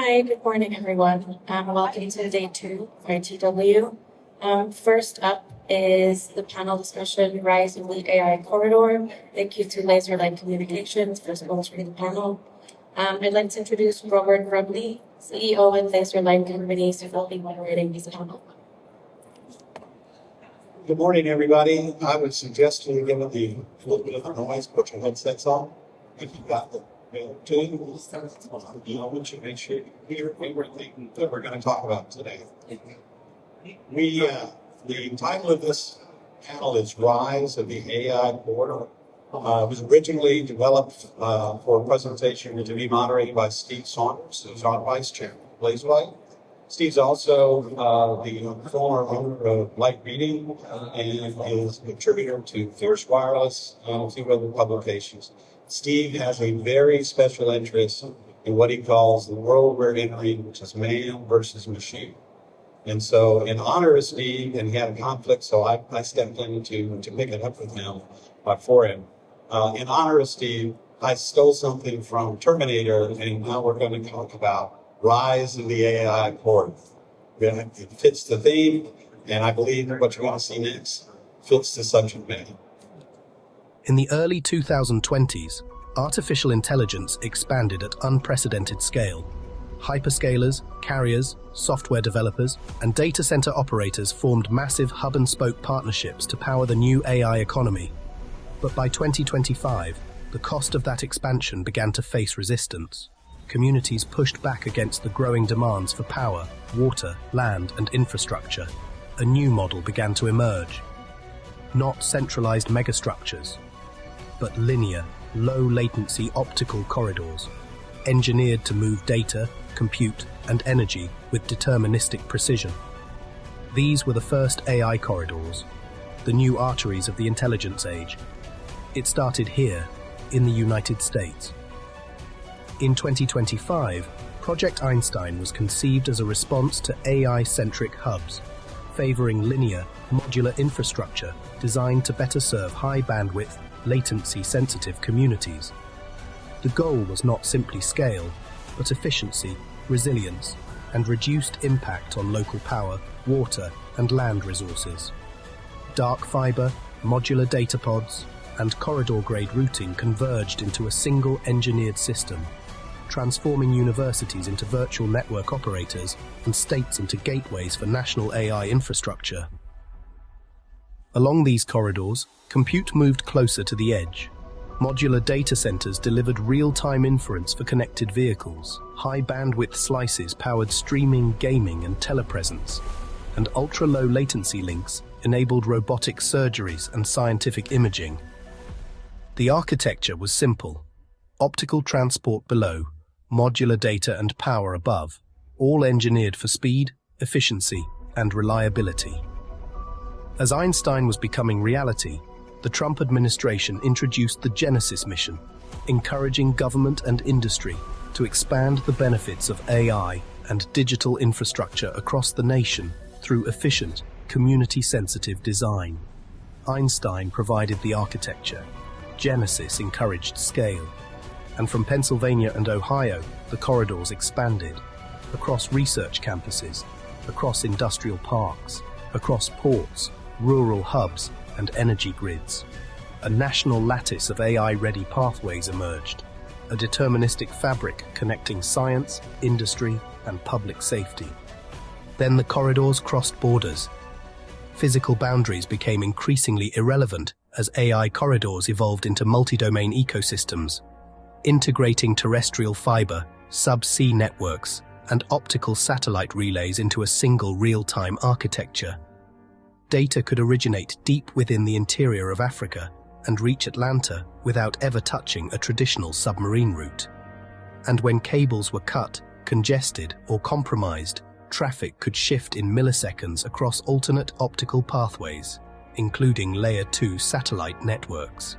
Hi, good morning, everyone. Welcome to day 2 of ITW. First up is the panel discussion, Rise in the AI Corridor. Thank you to Laserline Communications for sponsoring the panel. I'd like to introduce Robert Brumley, CEO and Laserline Companies, who will be moderating this panel. Good morning, everybody. I would suggest to you, given the little bit of the noise, put your headsets on. If you've got the I want you to make sure you hear everything that we're going to talk about today. The title of this panel is Rise of the AI Corridor. It was originally developed for a presentation to be moderated by Steve Saunders, who's our vice chairman of Blazeway. Steve's also the former owner of Light Reading and is a contributor to Fierce Wireless and a few other publications. Steve has a very special interest in what he calls the world we're entering, which is man versus machine. And so in honor of Steve, and he had a conflict, so I stepped in to pick it up with him for him. In honor of Steve, I stole something from Terminator, and now we're going to talk about Rise in the AI Corridor. It fits the theme, and I believe what you're going to see next fits the subject matter. In the early 2020s, artificial intelligence expanded at unprecedented scale. Hyperscalers, carriers, software developers, and data center operators formed massive hub-and-spoke partnerships to power the new AI economy. But by 2025, the cost of that expansion began to face resistance. Communities pushed back against the growing demands for power, water, land, and infrastructure. A new model began to emerge. Not centralized megastructures, but linear, low-latency optical corridors, engineered to move data, compute, and energy with deterministic precision. These were the first AI corridors, the new arteries of the intelligence age. It started here, in the United States. In 2025, Project Einstein was conceived as a response to AI-centric hubs, favoring linear, modular infrastructure designed to better serve high-bandwidth, latency-sensitive communities. The goal was not simply scale, but efficiency, resilience, and reduced impact on local power, water, and land resources. Dark fiber, modular data pods, and corridor-grade routing converged into a single engineered system, transforming universities into virtual network operators and states into gateways for national AI infrastructure. Along these corridors, compute moved closer to the edge. Modular data centers delivered real-time inference for connected vehicles. High-bandwidth slices powered streaming, gaming, and telepresence. And ultra-low latency links enabled robotic surgeries and scientific imaging. The architecture was simple. Optical transport below, modular data and power above, all engineered for speed, efficiency, and reliability. As Einstein was becoming reality, the Trump administration introduced the Genesis mission, encouraging government and industry to expand the benefits of AI and digital infrastructure across the nation through efficient, community-sensitive design. Einstein provided the architecture. Genesis encouraged scale. And from Pennsylvania and Ohio, the corridors expanded across research campuses, across industrial parks, across ports, rural hubs, and energy grids. A national lattice of AI-ready pathways emerged, a deterministic fabric connecting science, industry, and public safety. Then the corridors crossed borders. Physical boundaries became increasingly irrelevant as AI corridors evolved into multi-domain ecosystems, integrating terrestrial fiber, sub-sea networks, and optical satellite relays into a single real-time architecture. Data could originate deep within the interior of Africa and reach Atlanta without ever touching a traditional submarine route. And when cables were cut, congested, or compromised, traffic could shift in milliseconds across alternate optical pathways, including Layer 2 satellite networks.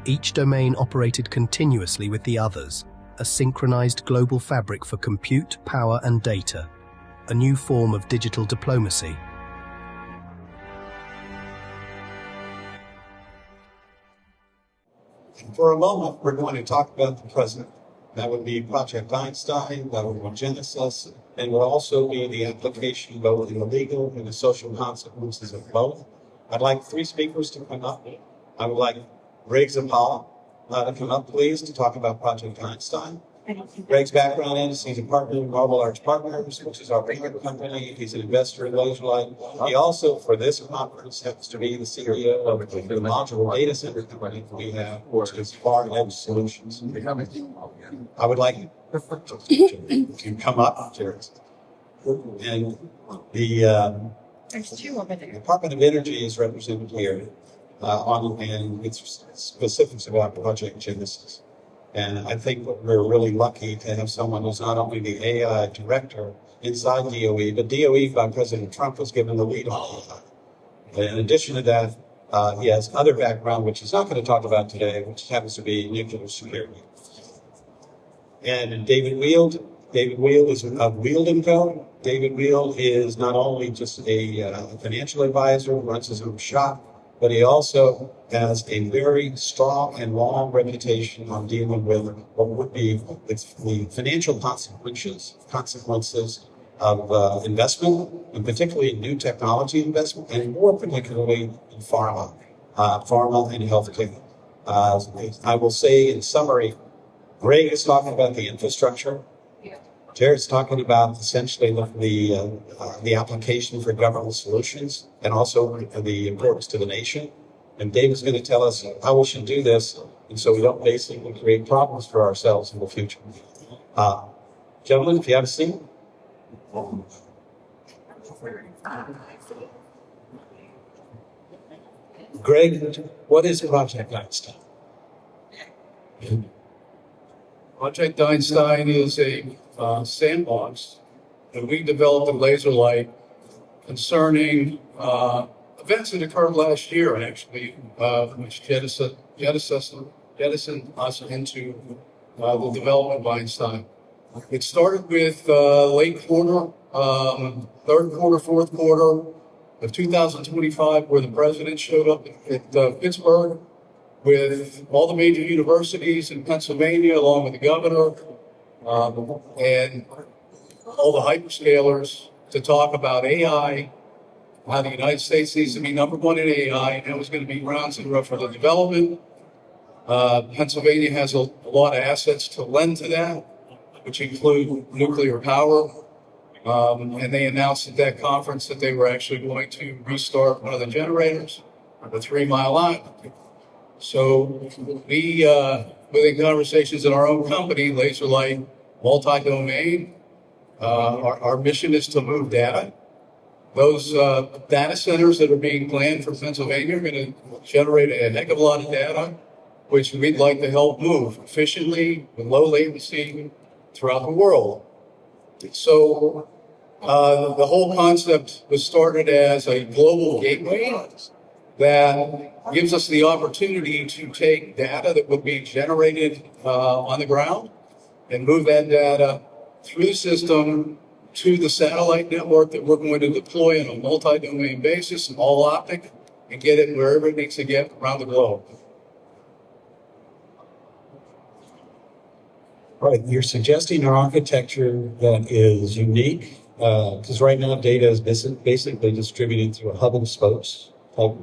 Each domain operated continuously with the others, a synchronized global fabric for compute, power, and data, a new form of digital diplomacy. For a moment, we're going to talk about the present. That would be Project Einstein, that would be Genesis, and would also be the application both in the legal and the social consequences of both. I'd like 3 speakers to come up. I would like Greg Zapala to come up, please, to talk about Project Einstein. Greg's background is he's a partner in Marble Arts Partners, which is our parent company. He's an investor in LaserLight. He also, for this conference, happens to be the CEO of the modular data center company we have, which is Far Edge Solutions. I would like to come up, Jared. And the There's 2 over there. Department of Energy is represented here and its specifics about Project Genesis. And I think we're really lucky to have someone who's not only the AI director inside DOE, but DOE by President Trump was given the lead on AI. In addition to that, he has other background, which he's not going to talk about today, which happens to be nuclear security. And David Wield is of Wield & Co. David Wield is not only just a financial advisor, runs his own shop, but he also has a very strong and long reputation on dealing with what would be the financial consequences of investment, and particularly in new technology investment, and more particularly in pharma and healthcare. I will say in summary, Greg is talking about the infrastructure. Jared's talking about essentially the application for government solutions and also the importance to the nation. And David's going to tell us how we should do this, and so we don't basically create problems for ourselves in the future. Gentlemen, if you have a seat. Greg, what is Project Einstein? Project Einstein is a sandbox that we developed at LaserLight concerning events that occurred last year, actually, which jettisoned us into the development of Einstein. It started with late quarter, third quarter, fourth quarter of 2025, where the president showed up at Pittsburgh with all the major universities in Pennsylvania, along with the governor, and all the hyperscalers to talk about AI, how the United States needs to be #1 in AI, and it was going to be ground zero for the development. Pennsylvania has a lot of assets to lend to that, which include nuclear power. And they announced at that conference that they were actually going to restart one of the generators at the 3 Mile Island. So we, within conversations in our own company, LaserLight Multi-Domain, our mission is to move data. Those data centers that are being planned for Pennsylvania are going to generate a heck of a lot of data, which we'd like to help move efficiently with low latency throughout the world. So the whole concept was started as a global gateway that gives us the opportunity to take data that would be generated on the ground and move that data through the system to the satellite network that we're going to deploy on a multi-domain basis, all optic, and get it wherever it needs to get around the globe. Right, you're suggesting an architecture that is unique, because right now data is basically distributed through a hub and spokes type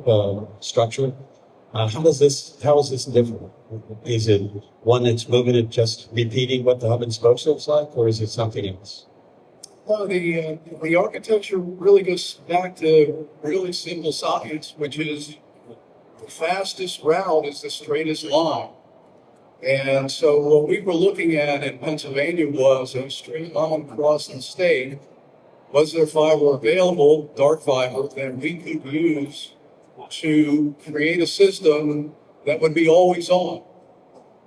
structure. How is this different? Is it one that's moving it just repeating what the hub and spokes looks like, or is it something else? Well, the architecture really goes back to really simple science, which is the fastest route is the straightest line. And so what we were looking at in Pennsylvania was a straight line across the state. Was there fiber available, dark fiber, that we could use to create a system that would be always on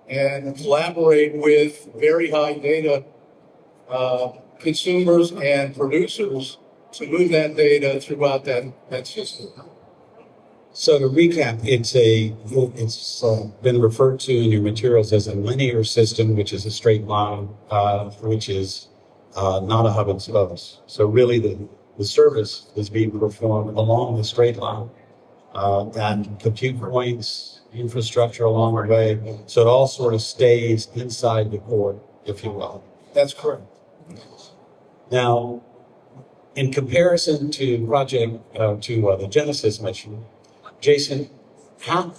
and collaborate with very high data consumers and producers to move that data throughout that system. So to recap, it's been referred to in your materials as a linear system, which is a straight line, which is not a hub and spokes. So really the service is being performed along the straight line, and compute points, infrastructure along the way. So it all sort of stays inside the core if you will. That's correct. Now, in comparison to the Genesis mission, Jason, how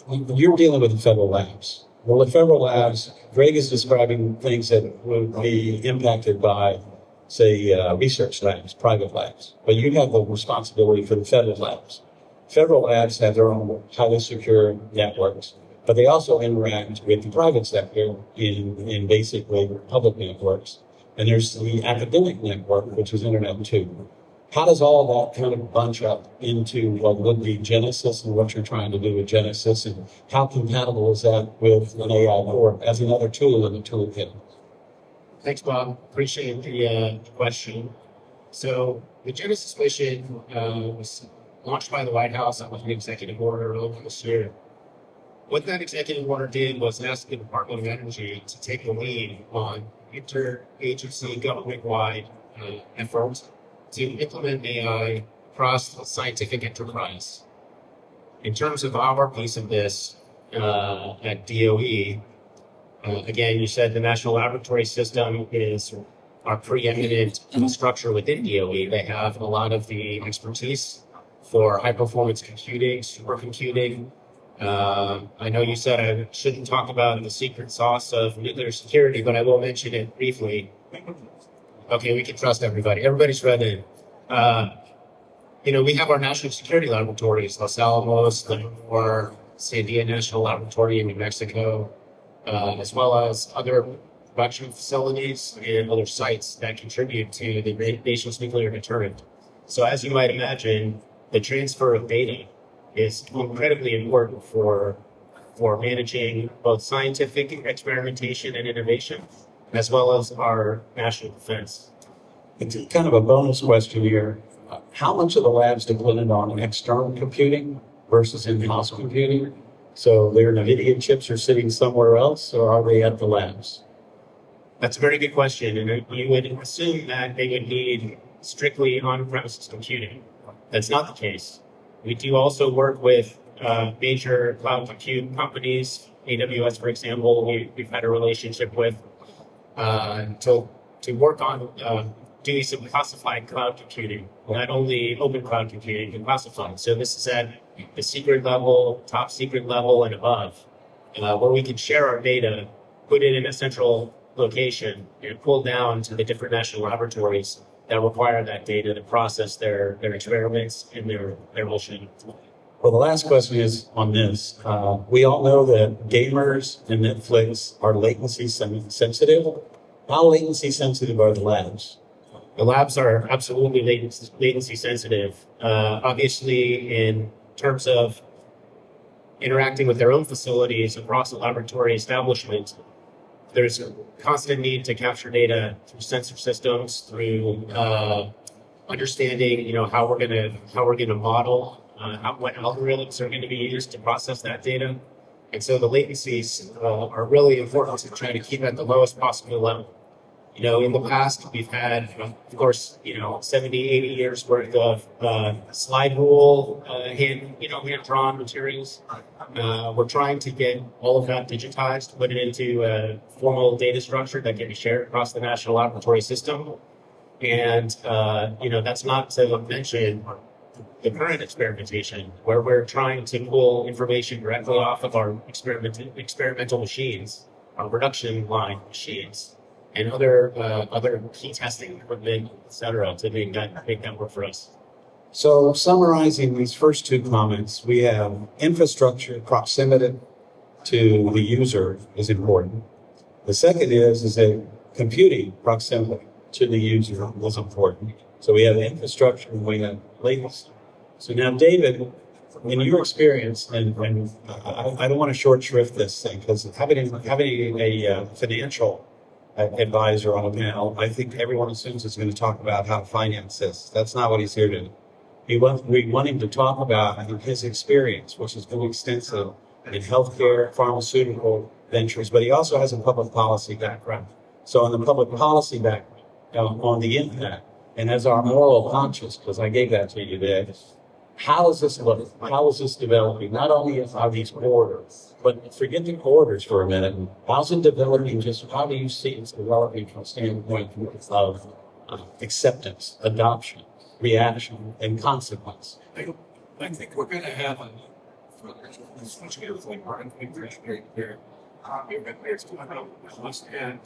you're dealing with the federal labs. Well, the federal labs, Greg is describing things that would be impacted by, say, research labs, private labs. But you have the responsibility for the federal labs. Federal labs have their own highly secure networks, but they also interact with the private sector in basically public networks. And there's the academic network, which is Internet 2. How does all that kind of bunch up into what would be Genesis and what you're trying to do with Genesis, and how compatible is that with an AI core as another tool in the toolkit? Thanks, Bob. Appreciate the question. So the Genesis mission was launched by the White House with an executive order earlier this year. What that executive order did was ask the Department of Energy to take the lead on interagency, government-wide efforts to implement AI across the scientific enterprise. In terms of our piece of this at DOE, again, you said the National Laboratory System is our preeminent structure within DOE. They have a lot of the expertise for high-performance computing, supercomputing. I know you said I shouldn't talk about the secret sauce of nuclear security, but I will mention it briefly. Okay, we can trust everybody. Everybody's read it. We have our national security laboratories, Los Alamos, Livermore, Sandia National Laboratory in New Mexico, as well as other production facilities and other sites that contribute to the nation's nuclear deterrent. So as you might imagine, the transfer of data is incredibly important for managing both scientific experimentation and innovation, as well as our national defense. It's kind of a bonus question here. How much of the labs dependent on external computing versus in-house computing? So their NVIDIA chips are sitting somewhere else, or are they at the labs? That's a very good question, and you would assume that they would need strictly on-premises computing. That's not the case. We do also work with major cloud compute companies, AWS, for example, we've had a relationship with, to work on doing some classified cloud computing, not only open cloud computing, but classified. So this is at the secret level, top secret level, and above, where we can share our data, put it in a central location, and pull down to the different national laboratories that require that data to process their experiments and their mission. Well, the last question is on this. We all know that gamers and Netflix are latency sensitive. How latency sensitive are the labs? The labs are absolutely latency sensitive. Obviously, in terms of interacting with their own facilities across the laboratory establishment, there's a constant need to capture data through sensor systems, through understanding, how we're gonna model what algorithms are going to be used to process that data. And so the latencies are really important to try to keep at the lowest possible level. In the past, we've had, of course, 70, 80 years worth of slide rule, hand-drawn materials. We're trying to get all of that digitized, put it into a formal data structure that can be shared across the national laboratory system. And, that's not to mention the current experimentation, where we're trying to pull information directly off of our experimental machines, our production line machines, and other key testing equipment, et cetera, to make that work for us. So summarizing these first two comments, we have infrastructure, proximity to the user is important. The second is that computing proximity to the user is important. So we have infrastructure and we have latency. So now, David, in your experience, and I don't want to short shrift this thing, because having a financial advisor on a panel, I think everyone assumes is going to talk about how to finance this. That's not what he's here to do. We want him to talk about his experience, which has been extensive in healthcare, pharmaceutical ventures, but he also has a public policy background. So on the public policy background, on the impact, and as our moral conscience, because I gave that to you today, how is this looking? How is this developing? Not only are these corridors, but forget the corridors for a minute. How's it developing? Just how do you see it developing from a standpoint of acceptance, adoption, reaction, and consequence? I think we're going to have a switch gears like we're in inflationary period. There's and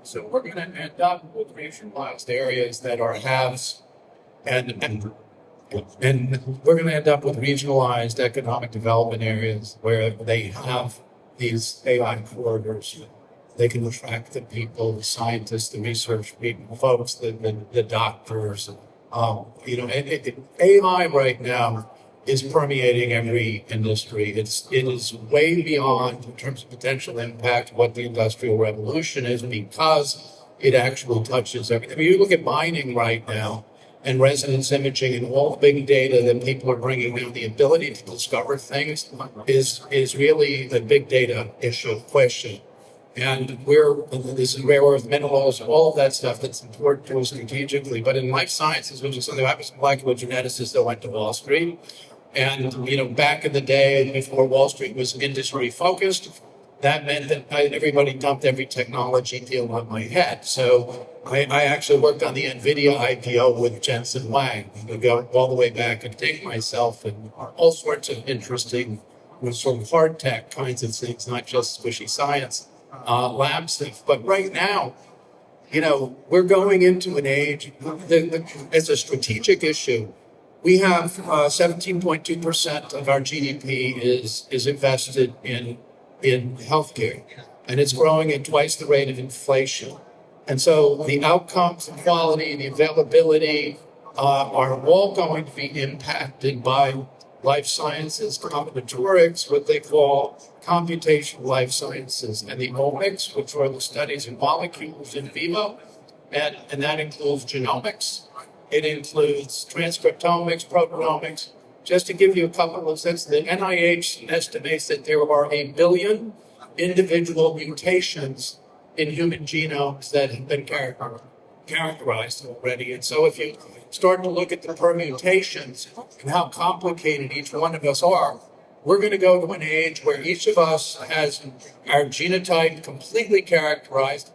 so we're going to end up with regionalized areas that are haves and we're going to end up with regionalized economic development areas where they have these AI corridors. They can attract the people, the scientists, the research people, folks, the doctors. AI right now is permeating every industry. It is way beyond, in terms of potential impact, what the Industrial Revolution is, because it actually touches everything. I mean, you look at mining right now and resonance imaging and all the big data that people are bringing in, the ability to discover things is really the big data issue question. And this is rare earth minerals, all of that stuff that's important to us strategically. But in life sciences, which is something, I was a molecular geneticist that went to Wall Street. And, back in the day, before Wall Street was industry focused, that meant that everybody dumped every technology deal on my head. So I actually worked on the NVIDIA IPO with Jensen Huang. I go all the way back and take myself and all sorts of interesting, sort of hard tech kinds of things, not just squishy science. Lab stuff. But right now, we're going into an age, as a strategic issue, we have 17.2% of our GDP is invested in healthcare, and it's growing at twice the rate of inflation. And so the outcomes, the quality, the availability are all going to be impacted by life sciences, combinatorics, what they call computational life sciences, and the omics, which are the studies in molecules in vivo, and that includes genomics. It includes transcriptomics, proteomics. Just to give you a couple of sense, the NIH estimates that there are 1 billion individual mutations in human genomes that have been characterized already. And so if you start to look at the permutations and how complicated each one of us are, we're going to go to an age where each of us has our genotype completely characterized.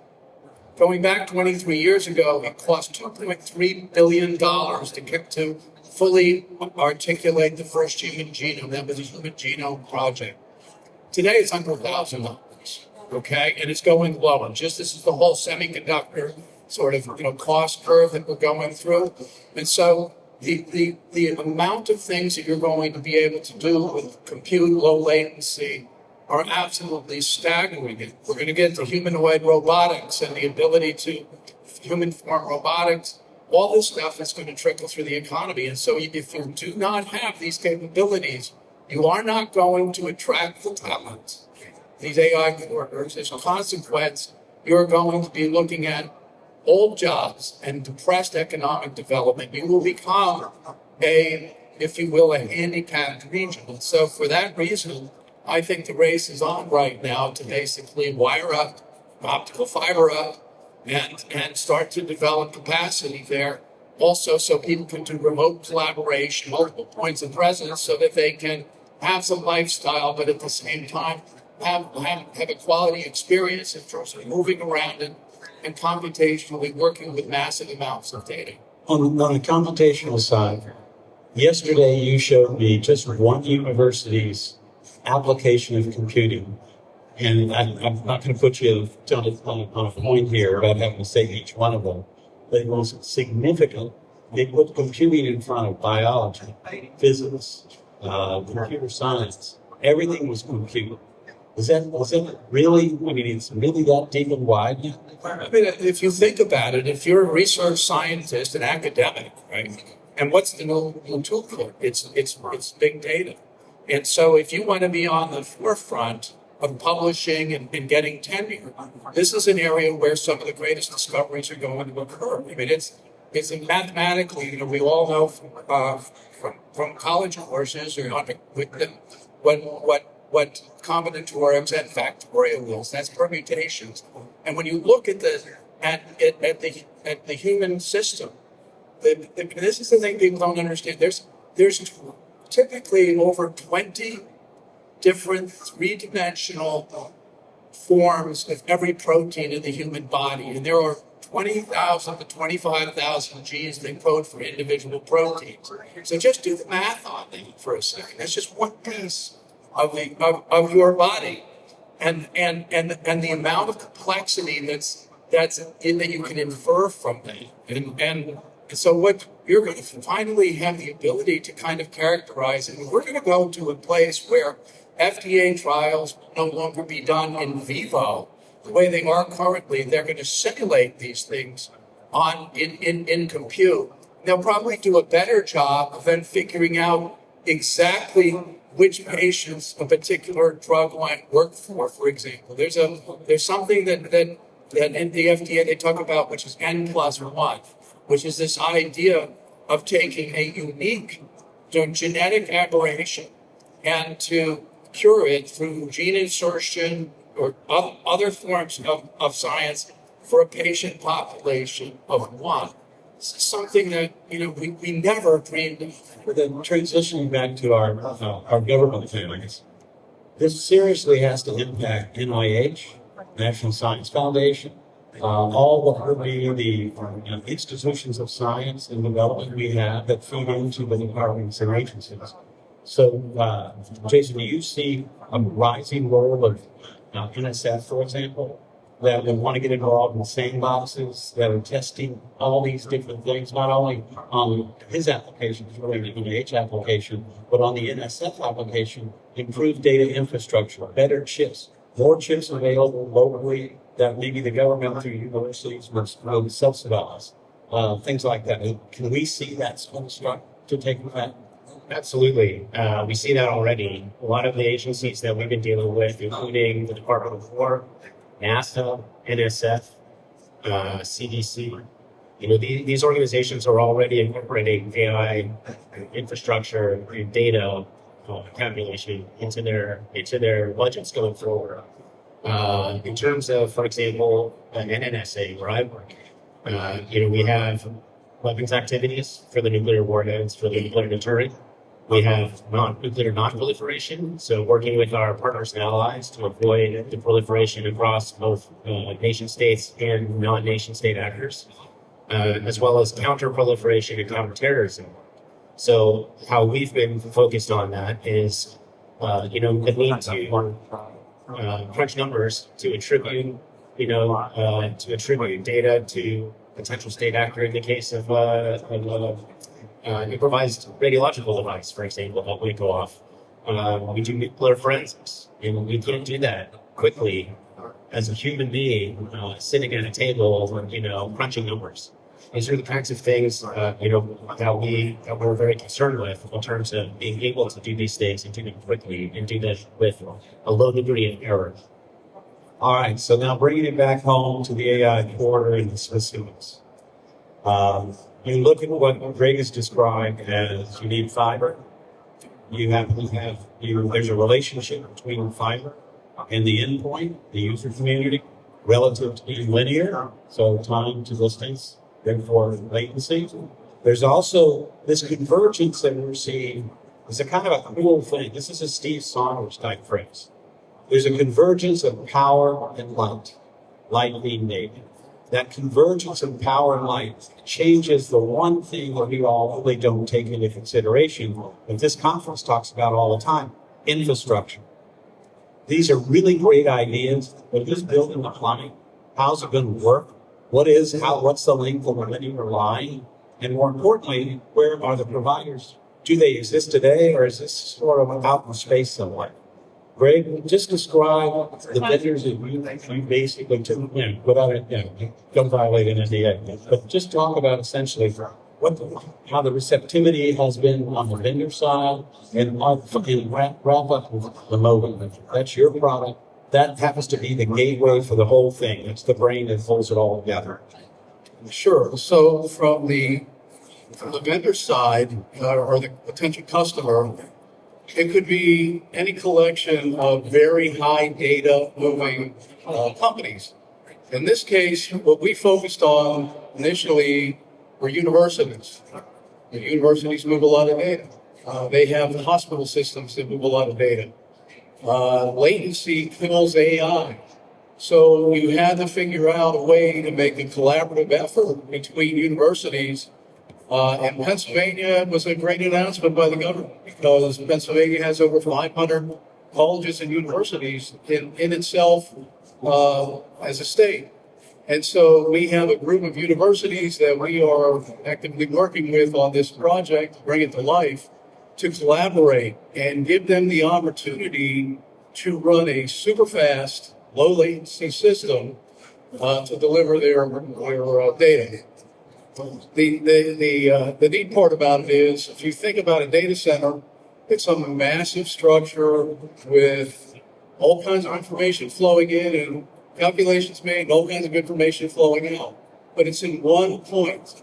Going back 23 years ago, it cost $2.3 billion to fully articulate the first human genome. That was a Human Genome Project. Today, it's under $1,000. Okay, and it's going lower. Just this is the whole semiconductor sort of cost curve that we're going through, and so the amount of things that you're going to be able to do with compute, low latency, are absolutely staggering. We're going to get to humanoid robotics and the ability to human form robotics. All this stuff is going to trickle through the economy, and so if you do not have these capabilities, you are not going to attract the talent. These AI workers, as a consequence, you're going to be looking at old jobs and depressed economic development. You will become if you will, a handicapped region. And so for that reason, I think the race is on right now to basically wire up, optical fiber up, and start to develop capacity there. Also, so people can do remote collaboration, multiple points of presence, so that they can have some lifestyle, but at the same time, have a quality experience in terms of moving around and computationally working with massive amounts of data. On the computational side, yesterday you showed me just one university's application of computing. And I'm not going to put you on a point here about having to say each one of them, but it was significant. They put computing in front of biology, physics, computer science. Everything was computing. Was it really, it's really that deep and wide? I mean, if you think about it, if you're a research scientist, an academic, right? And what's the new toolkit? It's big data. And so if you want to be on the forefront of publishing and getting tenure, this is an area where some of the greatest discoveries are going to occur. I mean, it's mathematically, we all know from college courses or what combinatorics and factorials, that's permutations. And when you look at the human system, this is the thing people don't understand. There's typically over 20 different three-dimensional forms of every protein in the human body, and there are 20,000 to 25,000 genes that code for individual proteins. So just do the math on that for a second. That's just one piece of your body, and the amount of complexity that you can infer from that, and so what you're going to finally have the ability to kind of characterize, and we're going to go to a place where FDA trials will no longer be done in vivo the way they are currently. They're going to simulate these things in compute. They'll probably do a better job of then figuring out exactly which patients a particular drug might work for example. There's something that in the FDA they talk about, which is N+1, which is this idea of taking a unique genetic aberration and to cure it through gene insertion or other forms of science for a patient population of one. This is something that we never dreamed of. Then transitioning back to our government families, this seriously has to impact NIH, National Science Foundation, all what would be the institutions of science and development we have that feed into the departments and agencies. So, Jason, do you see a rising role of NSF, for example, that would want to get involved in sandboxes that are testing all these different things, not only on his applications, really the NIH application, but on the NSF application, improved data infrastructure, better chips, more chips available locally that maybe the government through universities will subsidize, things like that. Can we see that start to take effect? Absolutely. We see that already. A lot of the agencies that we've been dealing with, including the Department of War, NASA, NSF, CDC, these organizations are already incorporating AI infrastructure and data calculation into their budgets going forward. In terms of, for example, an NNSA, where I work, we have weapons activities for the nuclear warheads, for the nuclear deterrent. We have nuclear non-proliferation, so working with our partners and allies to avoid the proliferation across both nation states and non-nation state actors, as well as counter-proliferation and counterterrorism. So how we've been focused on that is, the need to crunch numbers to attribute data to potential state actor in the case of improvised radiological device, for example, that would go off. We do nuclear forensics, and we can't do that quickly as a human being sitting at a table, crunching numbers. These are the kinds of things, that we're very concerned with in terms of being able to do these things and do them quickly and do that with a low degree of error. All right, so now bringing it back home to the AI corridor and the specifics. You look at what Greg has described as you need fiber. There's a relationship between fiber and the endpoint, the user community, relative to being linear, so time to distance, therefore latency. There's also this convergence that we're seeing is a kind of a cool thing. This is a Steve Saunders type phrase. There's a convergence of power and light being data. That convergence of power and light changes the one thing that we all really don't take into consideration, that this conference talks about all the time, infrastructure. These are really great ideas, but who's building the plumbing? How's it going to work? What's the length of the linear line? And more importantly, where are the providers? Do they exist today, or is this sort of out in space somewhere? Greg, just describe the vendors that you basically took, without don't violate an NDA, but just talk about essentially how the receptivity has been on the vendor side and wrap up with the mobile. That's your product. That happens to be the gateway for the whole thing. It's the brain that holds it all together. Sure. So from the vendor side, or the potential customer, it could be any collection of very high data moving companies. In this case, what we focused on initially are universities. The universities move a lot of data. They have hospital systems that move a lot of data. Latency kills AI. So you had to figure out a way to make a collaborative effort between universities. And Pennsylvania was a great announcement by the government because Pennsylvania has over 500 colleges and universities in itself as a state. And so we have a group of universities that we are actively working with on this project to bring it to life, to collaborate and give them the opportunity to run a super fast, low latency system to deliver their data. The neat part about it is, if you think about a data center, it's a massive structure with all kinds of information flowing in and calculations made, and all kinds of information flowing out. But it's in one point.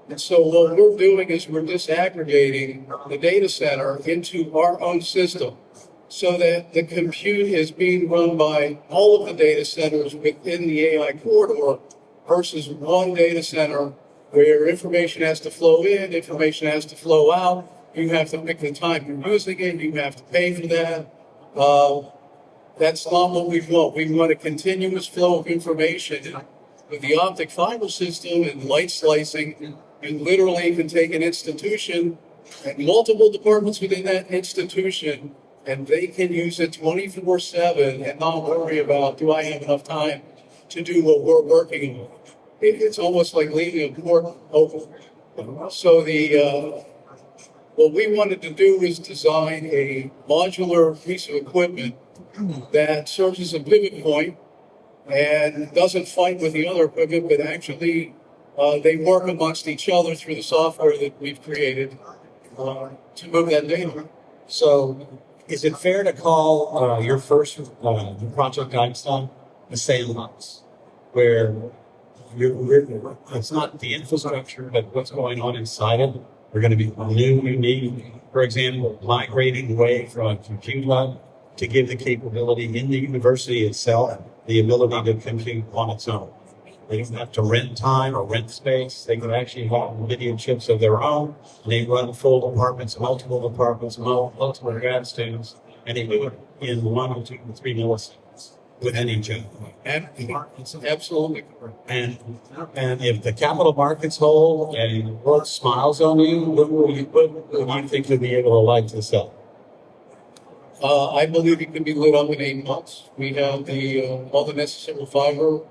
And so what we're doing is we're disaggregating the data center into our own system so that the compute is being run by all of the data centers within the AI corridor versus one data center where information has to flow in, information has to flow out. You have to pick the time you're using it. You have to pay for that. That's not what we want. We want a continuous flow of information. With the optic fiber system and light slicing, you literally can take an institution and multiple departments within that institution, and they can use it 24/7 and not worry about, do I have enough time to do what we're working on? It's almost like leaving a port open. So what we wanted to do is design a modular piece of equipment that serves as a pivot point and doesn't fight with the other equipment, but actually they work amongst each other through the software that we've created to move that data. So, is it fair to call your first Project Einstein the sandbox, where it's not the infrastructure, but what's going on inside it are going to be new, unique. For example, migrating away from a compute hub to give the capability in the university itself the ability to compute on its own. They don't have to rent time or rent space. They can actually have NVIDIA chips of their own. And they run full departments, multiple multiple grad students, and they do it in 1 or 2 or 3 milliseconds within each other. Absolutely correct. And if the capital markets hold and the world smiles on you, what do you think you'll be able to light this up? I believe it can be lit up in 8 months. We have all the necessary fiber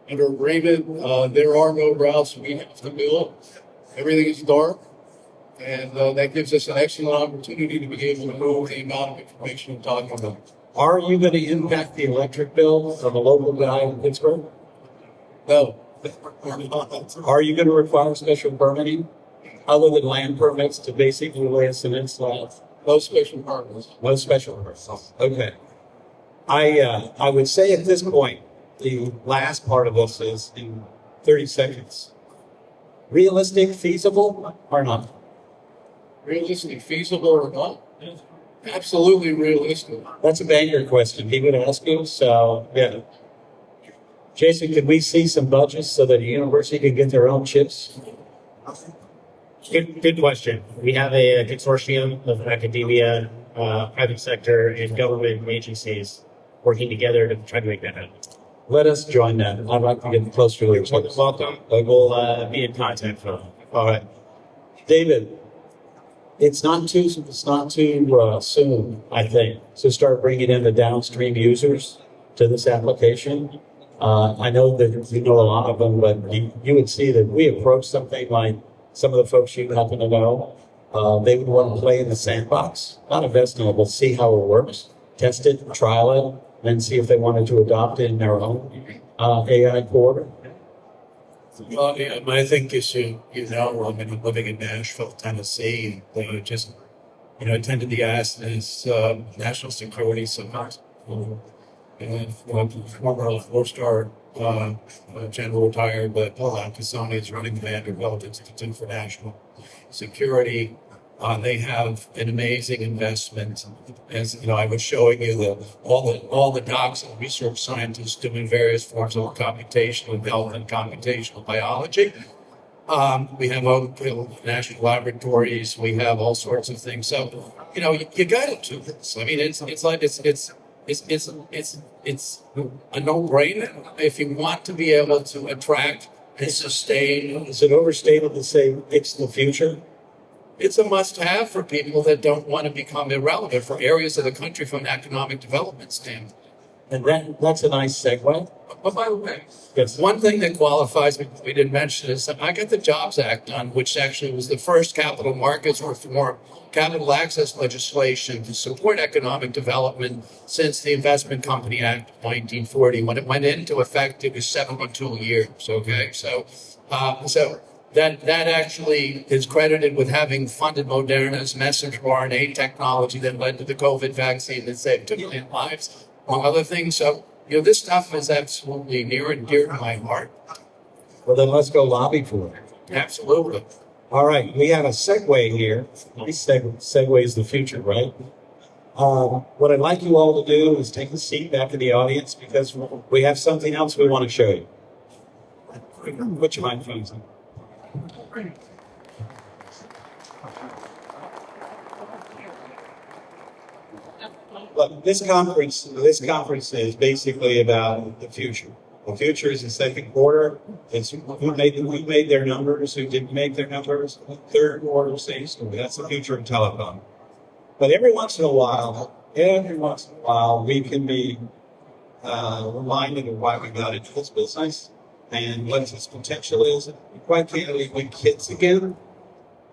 under agreement. There are no routes we have to build. Everything is dark, and that gives us an excellent opportunity to be able to move the amount of information we're talking about. Are you going to impact the electric bill of a local guy in Pittsburgh? No. Are you going to require special permitting other than land permits to basically lay a cement slab? No special permits. No special permits. Okay. I would say at this point, the last part of this is in 30 seconds. Realistic, feasible, or not? Realistic, feasible, or not? Absolutely realistic. That's a banker question he would ask you. So, yeah. Jason, could we see some budgets so that the university can get their own chips? Good question. We have a consortium of academia, private sector, and government agencies working together to try to make that happen. Let us join that. I'd like to get closer to it. Welcome. We'll be in contact for them. All right. David, it's not too soon, I think, to start bringing in the downstream users to this application. I know that you know a lot of them, but you would see that we approach something like some of the folks you happen to know. They would want to play in the sandbox, not invest in it, but see how it works, test it, trial it, and see if they wanted to adopt it in their own AI corridor. Well, yeah, I think as you know, I've been living in Nashville, Tennessee, and they just, attended the National Security Summit. And former four-star general retired, but Paul Alcasoni is running the Vanderbilt Institute for National Security. They have an amazing investment. As I was showing you all the docs and research scientists doing various forms of computational development, computational biology. We have national laboratories. We have all sorts of things. So, you got to do this. I mean, it's a no-brainer if you want to be able to attract and sustain. Is it overstated to say it's the future? It's a must-have for people that don't want to become irrelevant, for areas of the country from an economic development standpoint. And that's a nice segue. But by the way, Yes. one thing that qualifies me, we didn't mention, is that I got the Jobs Act done, which actually was the first capital markets reform, capital access legislation to support economic development since the Investment Company Act of 1940. When it went into effect, it was 72 years. Okay, so that actually is credited with having funded Moderna's messenger RNA technology that led to the COVID vaccine that saved 2 million lives, among other things. So, this stuff is absolutely near and dear to my heart. Well, then let's go lobby for it. Absolutely. All right, we have a segue here. This segue is the future, right? What I'd like you all to do is take a seat back in the audience because we have something else we want to show you. Put your microphones on. Look, this conference is basically about the future. The future is the second quarter. It's who made their numbers, who didn't make their numbers. Third quarter, same story. That's the future of telecom. But every once in a while, we can be reminded of why we got into this business and what its potential is. And quite candidly, when kids again,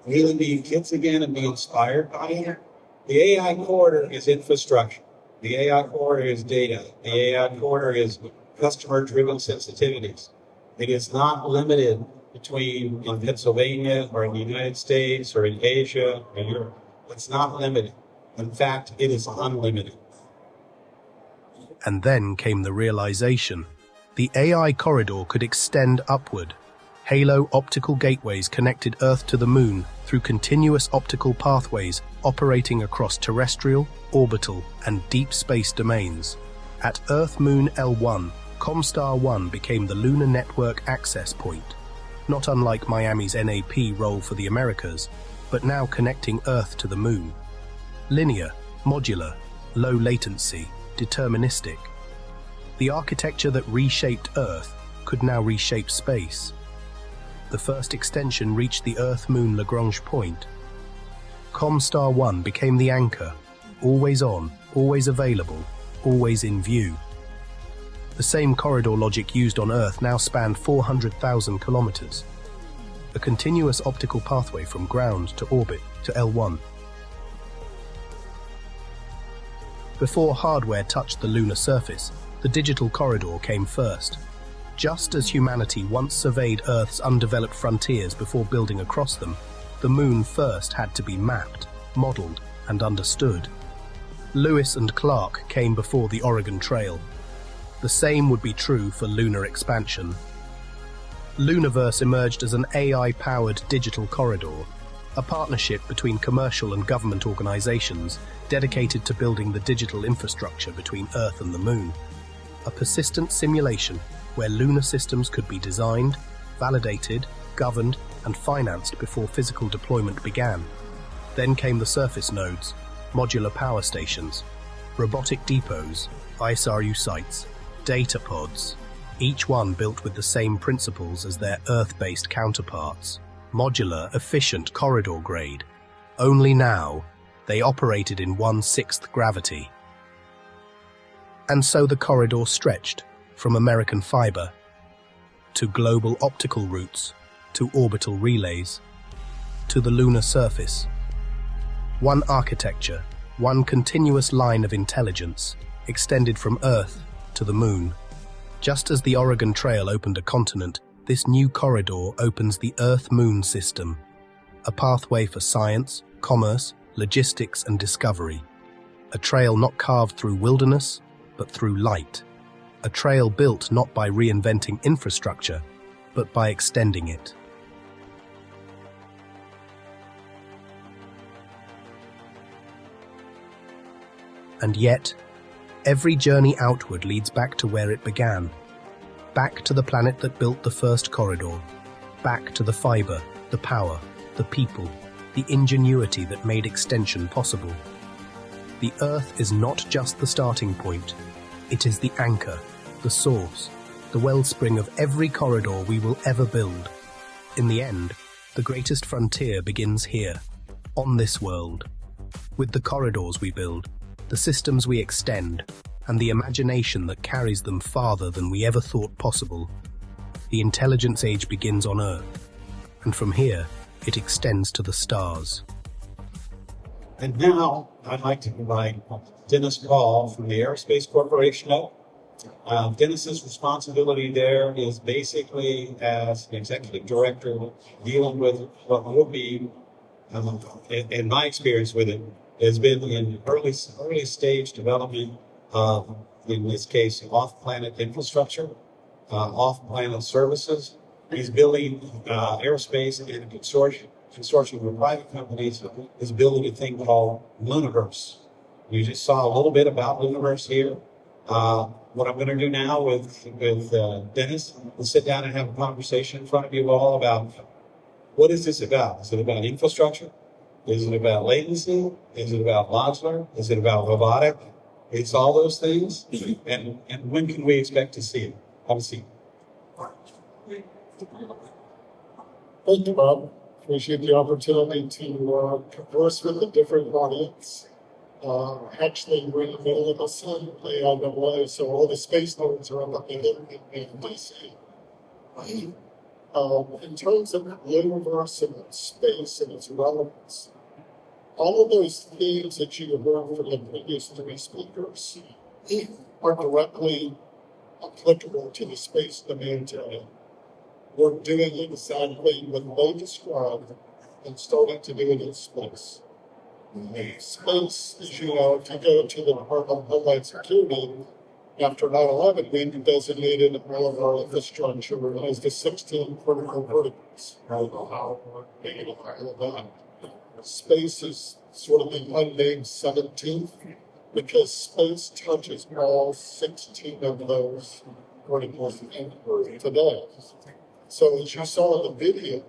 really being kids again and be inspired by it. The AI corridor is infrastructure. The AI corridor is data. The AI corridor is customer-driven sensitivities. It is not limited between in Pennsylvania or in the United States or in Asia or Europe. It's not limited. In fact, it is unlimited. And then came the realization. The AI corridor could extend upward. Halo optical gateways connected Earth to the Moon through continuous optical pathways operating across terrestrial, orbital, and deep space domains. At Earth-Moon L1, Comstar-1 became the Lunar Network access point, not unlike Miami's NAP role for the Americas, but now connecting Earth to the Moon. Linear, modular, low latency, deterministic. The architecture that reshaped Earth could now reshape space. The first extension reached the Earth-Moon Lagrange point. Comstar-1 became the anchor, always on, always available, always in view. The same corridor logic used on Earth now spanned 400,000 kilometers. A continuous optical pathway from ground to orbit to L1. Before hardware touched the lunar surface, the digital corridor came first. Just as humanity once surveyed Earth's undeveloped frontiers before building across them, the Moon first had to be mapped, modeled, and understood. Lewis and Clark came before the Oregon Trail. The same would be true for lunar expansion. Luniverse emerged as an AI-powered digital corridor, a partnership between commercial and government organizations dedicated to building the digital infrastructure between Earth and the Moon. A persistent simulation where lunar systems could be designed, validated, governed, and financed before physical deployment began. Then came the surface nodes, modular power stations, robotic depots, ISRU sites, data pods, each one built with the same principles as their Earth-based counterparts. Modular, efficient corridor grade. Only now, they operated in 1/6 gravity. And so the corridor stretched, from American fiber, to global optical routes, to orbital relays, to the lunar surface. One architecture, one continuous line of intelligence, extended from Earth to the Moon. Just as the Oregon Trail opened a continent, this new corridor opens the Earth-Moon system, a pathway for science, commerce, logistics, and discovery. A trail not carved through wilderness, but through light. A trail built not by reinventing infrastructure, but by extending it. And yet, every journey outward leads back to where it began, back to the planet that built the first corridor, back to the fiber, the power, the people, the ingenuity that made extension possible. The Earth is not just the starting point, it is the anchor, the source, the wellspring of every corridor we will ever build. In the end, the greatest frontier begins here, on this world. With the corridors we build, the systems we extend, and the imagination that carries them farther than we ever thought possible, the intelligence age begins on Earth, and from here, it extends to the stars. And now I'd like to invite Dennis Gall from the Aerospace Corporation up. Dennis's responsibility there is basically as an executive director dealing with what will be, in my experience with it, has been in early stage development of, in this case, off-planet infrastructure, off-planet services. He's building aerospace in a consortium with private companies is building a thing called Luniverse. You just saw a little bit about Luniverse here. What I'm going to do now with Dennis is sit down and have a conversation in front of you all about what is this about? Is it about infrastructure? Is it about latency? Is it about modular? Is it about robotic? It's all those things. And when can we expect to see it? Have a seat. Thank you, Bob. Appreciate the opportunity to converse with a different audience. Actually, we're in the middle of the sun, ITW, so all the space nodes are up in DC. In terms of the universe and its space and its relevance, all of those themes that you heard from the previous three speakers are directly applicable to the space domain today. We're doing exactly what they described and starting to do it in space. Space, as you know, if you go to the Department of Homeland Security, after 9/11, we designated all of our infrastructure as the 16 critical verticals. Space is sort of the unnamed 17th because space touches all 16 of those verticals today. So as you saw in the video,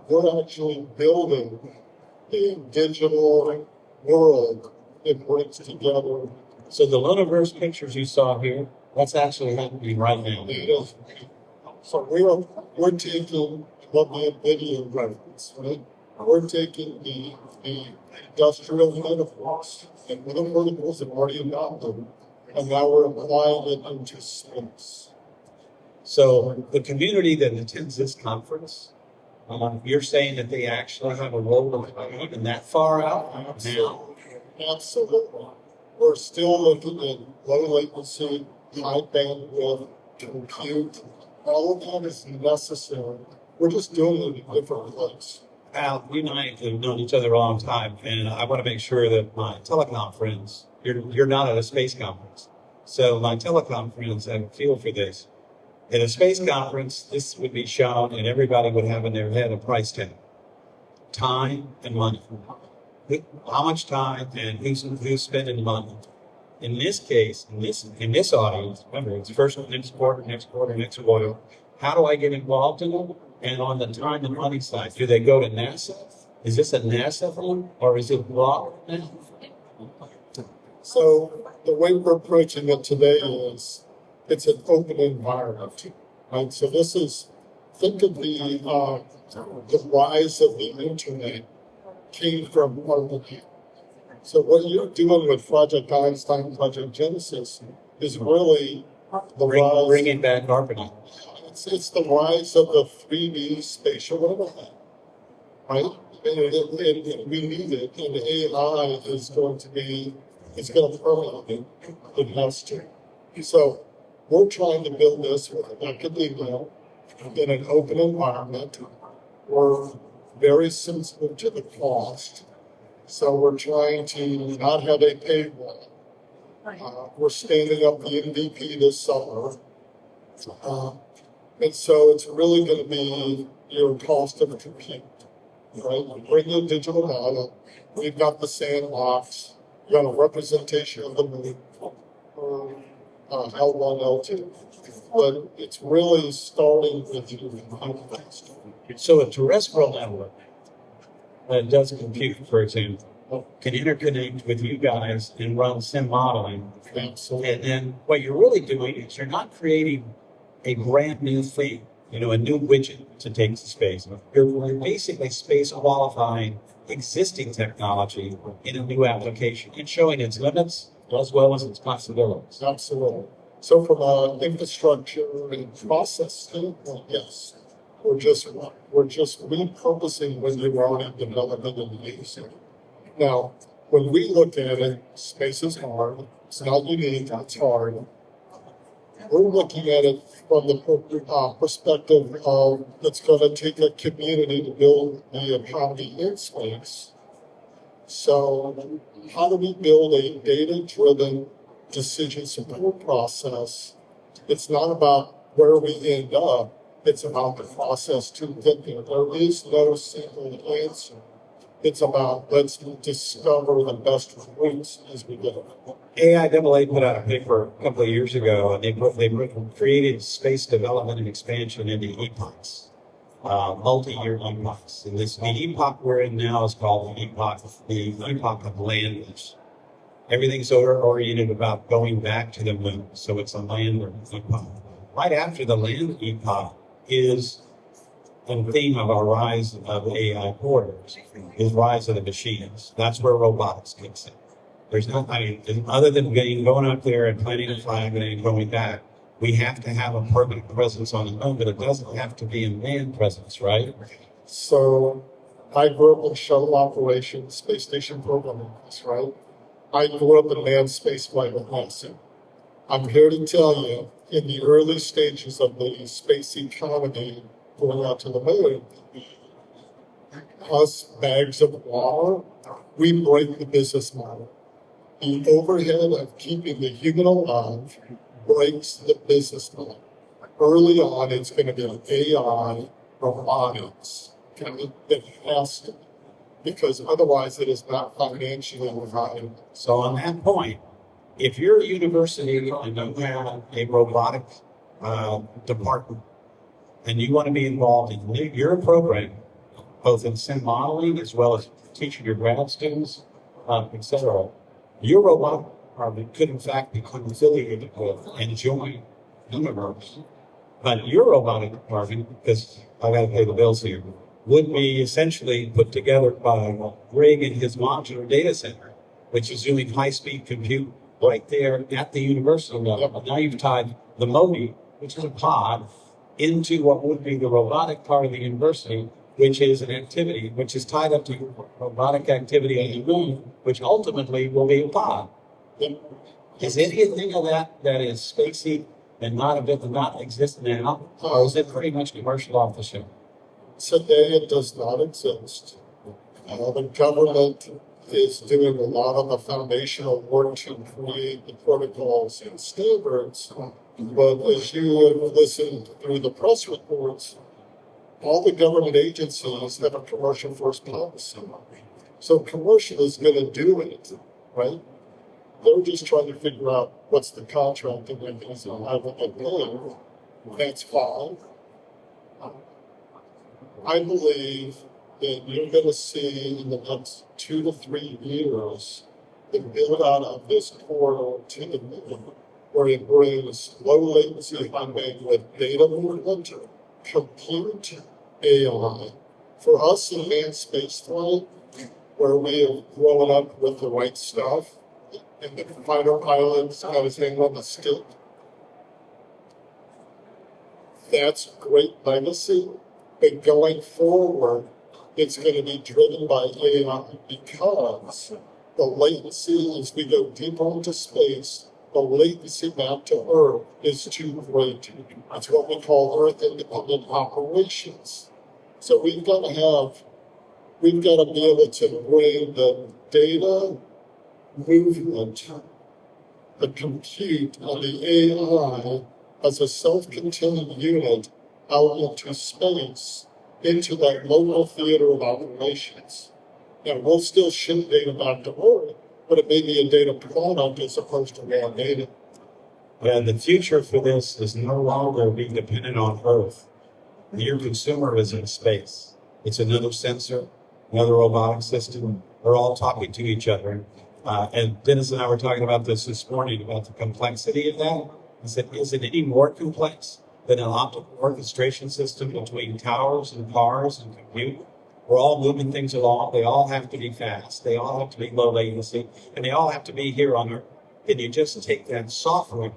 we're actually building a digital world that brings together. So the Luniverse pictures you saw here, that's actually happening right now. So we're taking what the video reference, right? We're taking the industrial metaphors and other verticals that already adopted, and now we're applying it into space. So the community that attends this conference, you're saying that they actually have a role to play even that far out now? Absolutely. We're still looking at low latency, high bandwidth, compute. All of that is necessary. We're just doing it in a different place. Al, you and I have known each other a long time, and I want to make sure that my telecom friends, you're not at a space conference. So my telecom friends have a feel for this. At a space conference, this would be shown, and everybody would have in their head a price tag. Time and money. How much time and who's spending the money. In this case, in this audience, remember, it's first one, next quarter, next oil. How do I get involved in it? And on the time and money side, do they go to NASA? Is this a NASA thing, or is it broader than that? So the way we're approaching it today is it's an open environment, right? So this is, think of the rise of the internet came from Brumley. So what you're doing with Project Einstein, Project Genesis is really the rise. Bringing back ARPANET. It's the rise of the 3D spatial internet, right? And we need it, and AI is going to be, it's going to permeate it. It has to. So we're trying to build this with academia in an open environment. We're very sensitive to the cost. So we're trying to not have a paywall. We're standing up the MVP this summer. And so it's really going to be your cost of compute, right? We bring in digital data. We've got the sandbox. We've got a representation of the moon. L1, L2. But it's really starting with you. So a terrestrial network that does compute, for example, can interconnect with you guys and run sim modeling. Absolutely. And then what you're really doing is you're not creating a brand new thing, a new widget to take to space. You're basically space qualifying existing technology in a new application and showing its limits as well as its possibilities. Absolutely. So from an infrastructure and process standpoint, yes, we're just repurposing when you're already developing and using. Now, when we look at it, space is hard. It's not unique. It's hard. We're looking at it from the perspective of it's going to take a community to build the economy in space. So how do we build a data-driven decision support process? It's not about where we end up. It's about the process to get there. There is no simple answer. It's about let's discover the best routes as we go. AIAA put out a paper a couple of years ago, and they created space development and expansion into epochs, multi-year epochs. And the epoch we're in now is called the epoch of land use. Everything's oriented about going back to the moon, so it's a land epoch. Right after the land epoch is the theme of our rise of AI corridors, is rise of the machines. That's where robotics kicks in. There's no, other than going up there and planting a flag and going back, we have to have a permanent presence on the moon, but it doesn't have to be a manned presence, right? So I grew up in shuttle operations, space station programming, right? I grew up in manned spaceflight with NASA. I'm here to tell you, in the early stages of the space economy going out to the moon, us bags of water, we break the business model. The overhead of keeping the human alive breaks the business model. Early on, it's going to be AI, robotics. It has to, because otherwise it is not financially viable. So on that point, if you're a university and you have a robotic department and you want to be involved in your program, both in sim modeling as well as teaching your grad students, etc., your robotic department could in fact become affiliated with and join Universe. But your robotic department, because I got to pay the bills here, would be essentially put together by Greg and his modular data center, which is doing high-speed compute right there at the university level. But now you've tied the MODI, which is a pod, into what would be the robotic part of the university, which is an activity which is tied up to robotic activity on the moon, which ultimately will be a pod. Is anything of that is spacey and not exist now, or is it pretty much commercial off the shelf? Today it does not exist. The government is doing a lot of the foundational work to create the protocols and standards. But as you have listened through the press reports, all the government agencies have a commercial first policy. So commercial is going to do it, right? They're just trying to figure out what's the contract and when things are liable to pay. That's fine. I believe that you're going to see in the next 2 to 3 years the build out of this corridor to the moon, where it brings low latency, high bandwidth data movement, compute, AI. For us in manned spaceflight, where we have grown up with the right stuff, and the fighter pilots and everything on the stick, that's great legacy. But going forward, it's going to be driven by AI because the latency, as we go deeper into space, the latency back to Earth is too great. It's what we call Earth independent operations. So we've got to be able to bring the data movement, the compute, and the AI as a self-contained unit out into space, into that local theater of operations. Now, we'll still ship data back to Earth, but it may be a data product as opposed to raw data. And the future for this is no longer being dependent on Earth. Your consumer is in space. It's another sensor, another robotic system. They're all talking to each other. And Dennis and I were talking about this morning, about the complexity of that. I said, is it any more complex than an optical orchestration system between towers and cars and compute? We're all moving things along. They all have to be fast. They all have to be low latency. And they all have to be here on Earth. And you just take that software,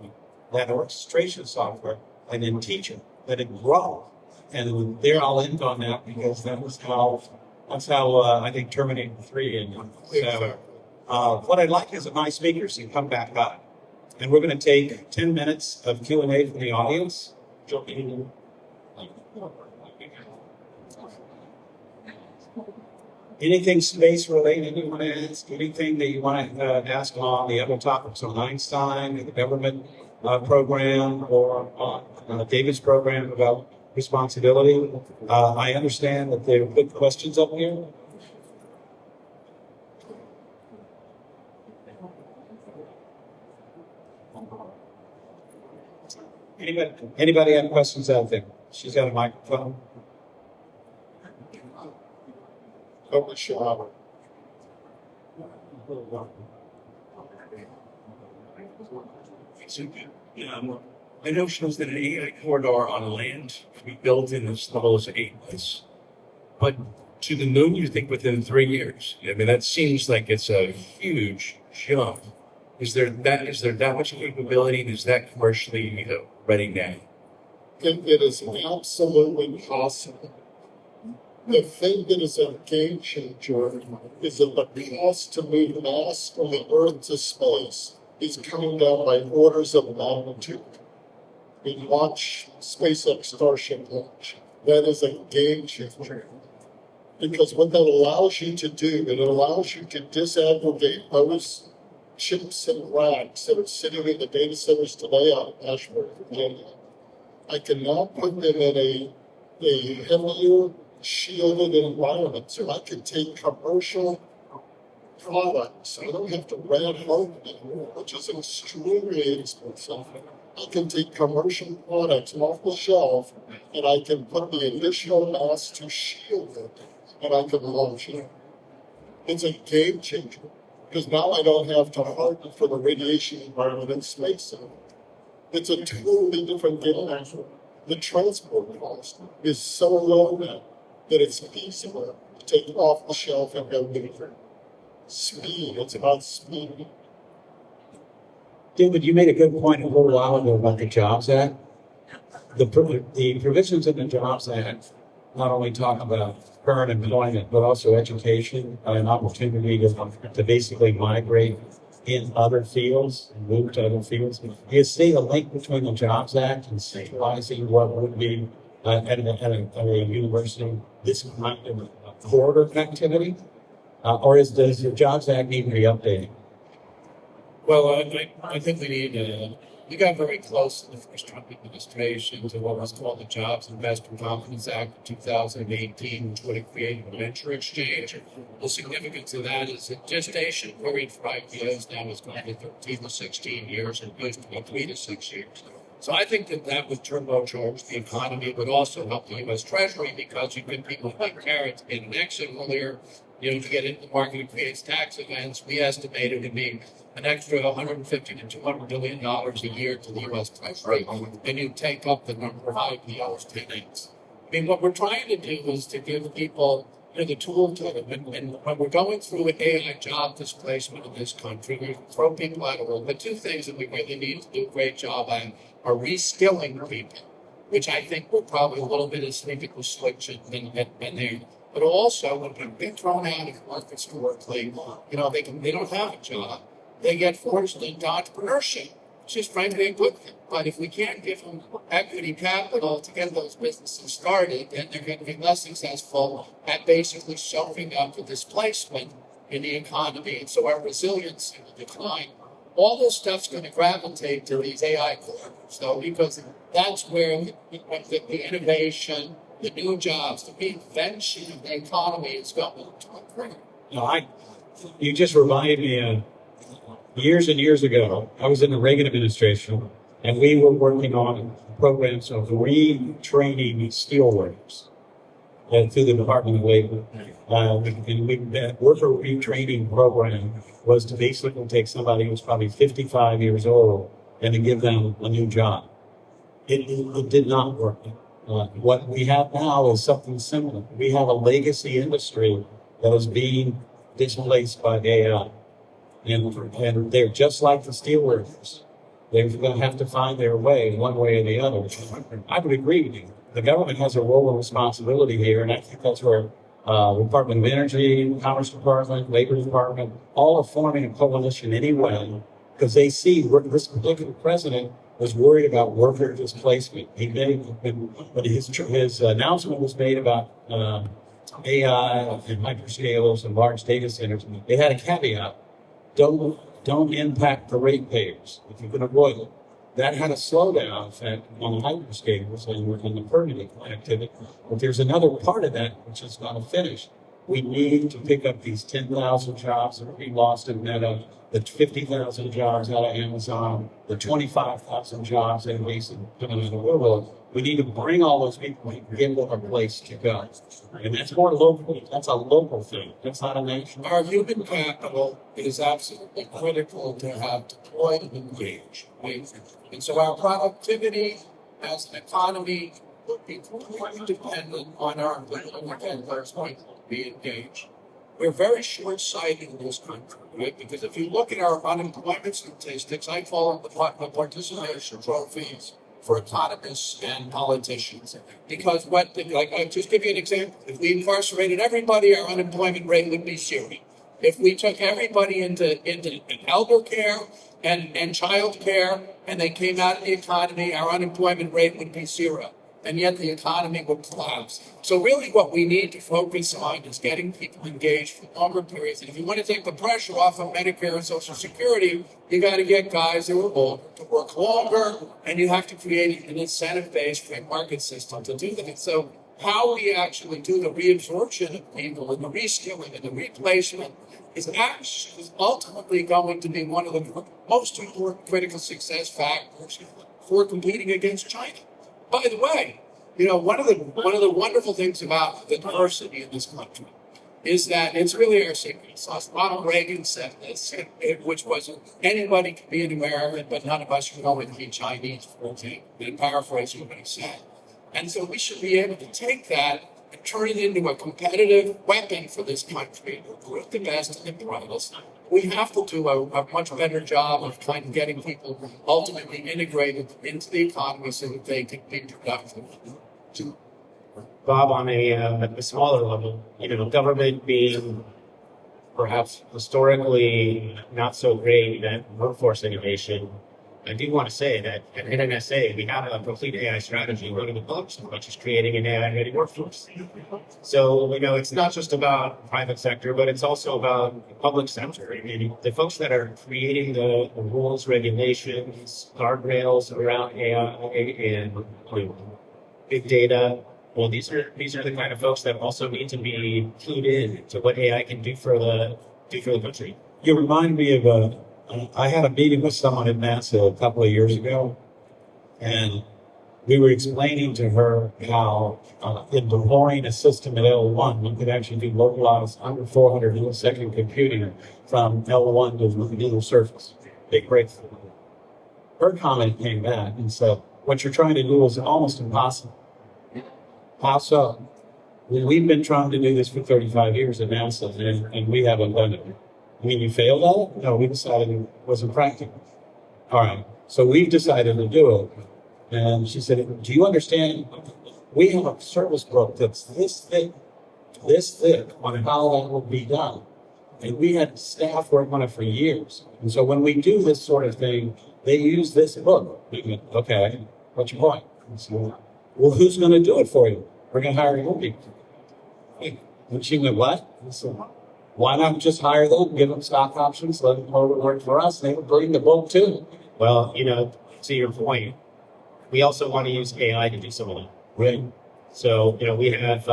that orchestration software, and then teach it, let it grow. And there I'll end on that because that's how I think Terminator 3 ended. So what I'd like is that my speakers can come back up. And we're going to take 10 minutes of Q&A from the audience. Anything space related you want to ask? Anything that you want to ask on the other topics on Einstein, the government program, or on David's program about responsibility? I understand that there are good questions up here. Anybody have questions out there? She's got a microphone. Over shower. The notion is that an AI corridor on land can be built in as little as 8 months. But to the moon, you think within 3 years. I mean, that seems like it's a huge jump. Is there that much capability? Is that commercially ready now? It is absolutely possible. The thing that is a game changer is that the cost to move mass from the Earth to space is coming down by orders of magnitude. We watch SpaceX Starship launch. That is a game changer. Because what that allows you to do, it allows you to disaggregate those chips and racks that are sitting in the data centers today out of Ashburn, Virginia. I can now put them in a heavier, shielded environment. So I can take commercial products. I don't have to rent home anymore, which is extremely expensive. I can take commercial products off the shelf and I can put the additional mass to shield it and I can launch it. It's a game changer because now I don't have to harden for the radiation environment in space. It's a totally different game. The transport cost is so low now that it's feasible to take off the shelf and go deeper. Speed, it's about speed. David, you made a good point a little while ago about the Jobs Act. The provisions in the Jobs Act not only talk about current employment, but also education and opportunity to basically migrate in other fields and move to other fields. Do you see a link between the Jobs Act and centralizing what would be at a university this kind of corridor activity? Or does the Jobs Act need to be updated? Well, I think we got very close in the first Trump administration to what was called the Jobs Investment Confidence Act of 2018, which would have created a venture exchange. The significance of that is the gestation period for IPOs now is going to be 13 to 16 years, and it used to be 3 to 6 years. So I think that would turbocharge the economy, but also help the U.S. Treasury because you give people like carrots in an exit earlier, to get into the market. It creates tax events. We estimate it to be an extra $150 to $200 billion a year to the U.S. Treasury, and you take up the number of IPOs 10x. I mean, what we're trying to do is to give people the tool to them. And when we're going through an AI job displacement in this country, we throw people out of work. The two things that we really need to do a great job on are reskilling people, which I think we're probably a little bit asleep at the switch in there. But also, when people get thrown out of work historically, they don't have a job. They get forced into entrepreneurship. It's just frankly a good thing. But if we can't give them equity capital to get those businesses started, then they're going to be less successful at basically shoving up the displacement in the economy. And so our resilience will decline. All this stuff's going to gravitate to these AI corridors, though, because that's where the innovation, the new jobs, the reinvention of the economy is going to occur. You just reminded me of years and years ago, I was in the Reagan administration, And we were working on programs of retraining steelworkers through the Department of Labor. That worker retraining program was to basically take somebody who's probably 55 years old and to give them a new job. It did not work. What we have now is something similar. We have a legacy industry that is being displaced by AI. And they're just like the steelworkers. They're going to have to find their way, one way or the other. I would agree with you. The government has a role and responsibility here, and I think that's where Department of Energy, Commerce Department, Labor Department, all are forming a coalition anyway, because they see this particular president was worried about worker displacement. But his announcement was made about AI and hyperscalers and large data centers. They had a caveat: don't impact the ratepayers if you can avoid it. That had a slowdown effect on the hyperscalers and the permitting activity. But there's another part of that which is going to finish. We need to pick up these 10,000 jobs that are being lost in Meta, the 50,000 jobs out of Amazon, the 25,000 jobs that are basically coming out of the world. We need to bring all those people and give them a place to go. And that's more local. That's a local thing. That's not a national. Our human capital is absolutely critical to have deployed and engaged. Right? And so our productivity as an economy will be completely dependent on our ability, again, Claire's point, to be engaged. We're very short-sighted in this country, right? Because if you look at our unemployment statistics, I call them the participation trophies for economists and politicians. Because I'll just give you an example. If we incarcerated everybody, our unemployment rate would be zero. If we took everybody into elder care and child care and they came out of the economy, our unemployment rate would be zero. And yet the economy would collapse. So really what we need to focus on is getting people engaged for longer periods. And if you want to take the pressure off of Medicare and Social Security, you got to get guys who are older to work longer, and you have to create an incentive-based free market system to do that. So how we actually do the reabsorption of people and the reskilling and the replacement is actually ultimately going to be one of the most important critical success factors for competing against China. By the way, one of the wonderful things about the diversity in this country is that it's really our secret sauce. Ronald Reagan said this, which was anybody can be an American, but none of us are going to be Chinese, for example. And paraphrasing what he said. And so we should be able to take that and turn it into a competitive weapon for this country, recruit the best and the brightest. We have to do a much better job of kind of getting people ultimately integrated into the economy so that they can be productive. Bob, on a smaller level, government being perhaps historically not so great at workforce innovation, I do want to say that at NNSA, we have a complete AI strategy running the books, which is creating an AI-ready workforce. So, it's not just about private sector, but it's also about the public sector. I mean, the folks that are creating the rules, regulations, guardrails around AI and big data, well, these are the kind of folks that also need to be clued in to what AI can do for the country. You remind me of I had a meeting with someone at NASA a couple of years ago, and we were explaining to her how in deploying a system at L1, we could actually do localized under 400 millisecond computing from L1 to the lunar surface. Big breakthrough. Her comment came back and said, what you're trying to do is almost impossible. How so? Well, we've been trying to do this for 35 years at NASA, and we haven't done it. I mean, you failed at it? No, we decided it wasn't practical. All right, so we've decided to do it. And she said, do you understand? We have a service book that's this thick on how that will be done. And we had staff work on it for years. And so when we do this sort of thing, they use this book. We went, okay, what's your point? So, well, who's going to do it for you? We're going to hire your people. And she went, what? I said, why not just hire them, give them stock options, let them work for us? They would bring the book too. Well, to your point, we also want to use AI to do some of that. Right. So, we have...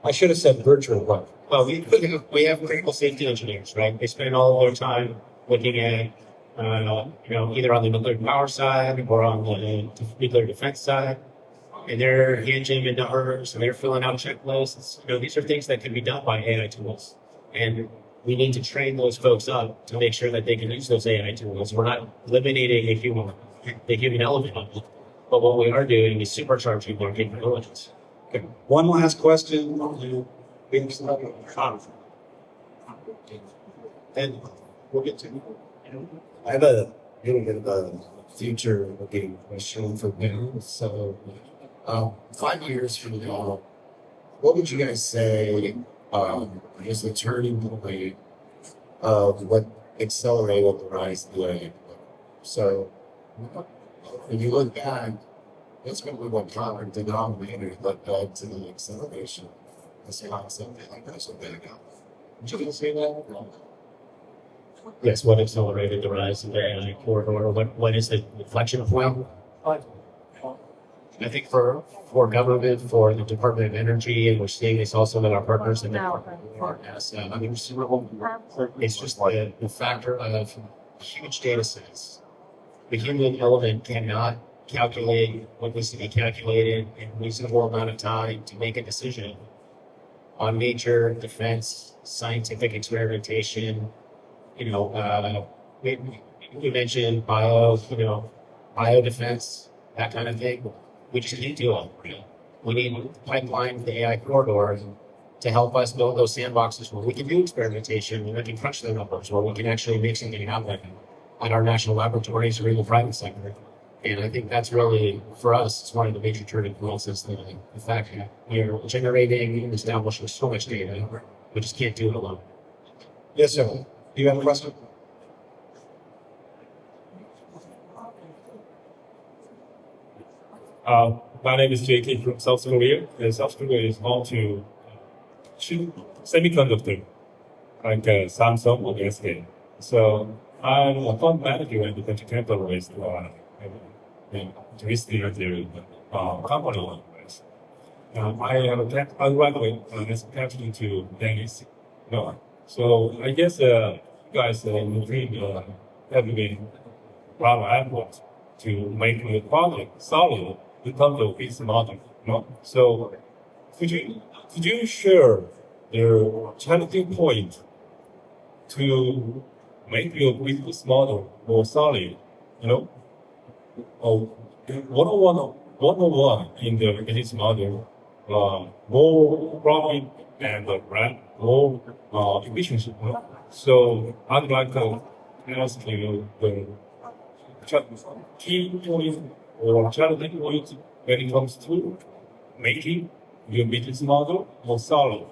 I should have said virtual work. Well, we have critical safety engineers, right? They spend all of their time looking at either on the nuclear power side or on the nuclear defense side. And they're hand jamming numbers and they're filling out checklists. These are things that can be done by AI tools. And we need to train those folks up to make sure that they can use those AI tools. We're not eliminating the human element of it, but what we are doing is supercharging their capabilities. Okay. One last question. And we'll get to I have a little bit of a future-looking question for Ben. So, 5 years from now, what would you guys say is the turning point of what accelerated the rise of the AI? So, when you look back, it's probably what common denominator led back to the acceleration of this concept that you guys have been about. Would you guys say that? Yes, what accelerated the rise of the AI corridor? What is the inflection point? I think for government, for the Department of Energy, and we're seeing this also with our partners in the it's just the factor of huge data sets. The human element cannot calculate what needs to be calculated in a reasonable amount of time to make a decision on major defense, scientific experimentation. We mentioned bio defense, that kind of thing. We just can't do it. We need pipeline the AI corridor to help us build those sandboxes where we can do experimentation, where we can crunch the numbers, where we can actually make something happen at our national laboratories or in the private sector. And I think that's really, for us, it's one of the major turning points is the fact that we're generating and establishing so much data. We just can't do it alone. Yes, sir. Do you have a question? My name is JK from South Korea. And South Korea is home to two semiconductor, like Samsung or SK. So I'm a fund manager at the venture capitalist to receive their company. I have a graduate as a capital to Dennis. So I guess you guys have been rather effort to make the product solid in terms of its model. So could you share the challenging point to make your business model more solid? Or one in the business model, more profit and brand, more efficiency. So I'd like to ask you the key point or challenging point when it comes to making your business model more solid.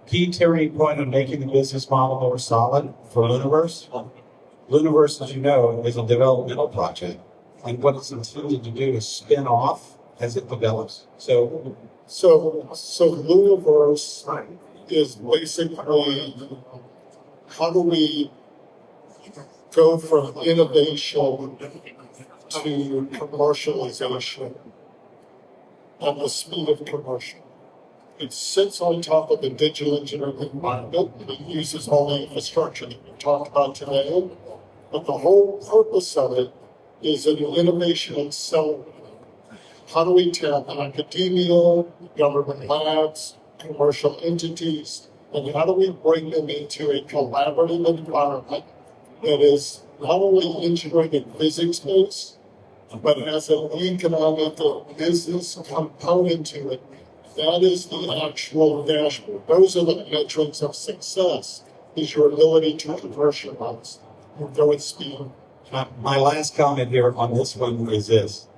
Key turning point of making the business model more solid for Luniverse. Luniverse, as you know, is a developmental project. And what it's intended to do is spin off as it develops. So Luniverse is basically how do we go from innovation to commercialization at the speed of commercial. It sits on top of the digital engineering environment. It uses all the infrastructure that we talked about today. But the whole purpose of it is an innovation accelerator. How do we tap academia, government labs, commercial entities, and how do we bring them into a collaborative environment that is not only engineering physics-based, but has an economic or business component to it? That is the actual dashboard. Those are the metrics of success, is your ability to commercialize and go at speed. My last comment here on this one is this.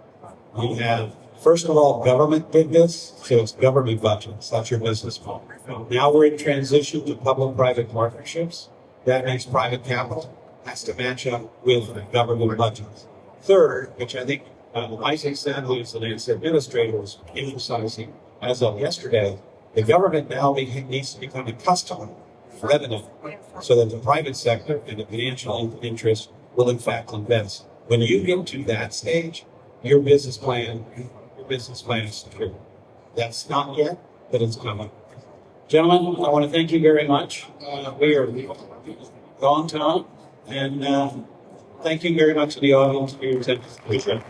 We have, first of all, government did this, so it's government budgets. That's your business model. Now we're in transition to public-private partnerships. That means private capital has to match up with government budgets. Third, which I think Isaac said, who's the next administrator, was emphasizing, as of yesterday, the government now needs to become a customer of revenue so that the private sector and the financial interests will in fact invest. When you get to that stage, your business plan is secure. That's not yet, but it's coming. Gentlemen, I want to thank you very much. gone time. And thank you very much to the audience for your attention. Good job.